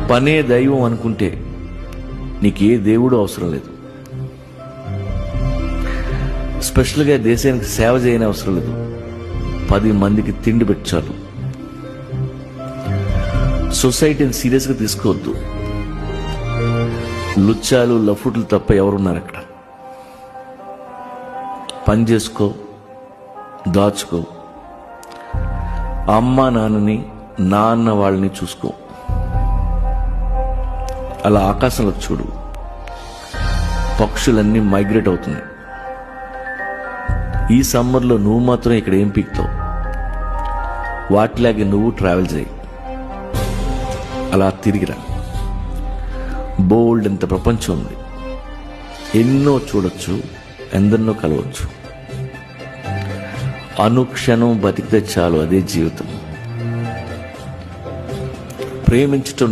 పనే దైవం అనుకుంటే నీకు ఏ దేవుడు అవసరం లేదు. స్పెషల్గా దేశానికి సేవ చేయని అవసరం లేదు. 10 మందికి తిండి పెట్టాలి. సొసైటీని సీరియస్గా తీసుకోవద్దు. లుచ్చాలు లఫుట్లు తప్ప ఎవరున్నారు అక్కడ? పని చేసుకో, దాచుకో, అమ్మ నాన్నని నాన్న వాళ్ళని చూసుకో. అలా ఆకాశంలోకి చూడు, పక్షులన్నీ మైగ్రేట్ అవుతున్నాయి. ఈ సమ్మర్లో నువ్వు మాత్రం ఇక్కడ ఏం పీక్తావు? వాటిలాగే నువ్వు ట్రావెల్ చేయి. అలా తిరిగిరా. బోల్డ్ ఎంత ప్రపంచం ఉంది. ఎన్నో చూడొచ్చు, ఎందరినో కలవచ్చు. అనుక్షణం బతికితే చాలు, అదే జీవితం. ప్రేమించటం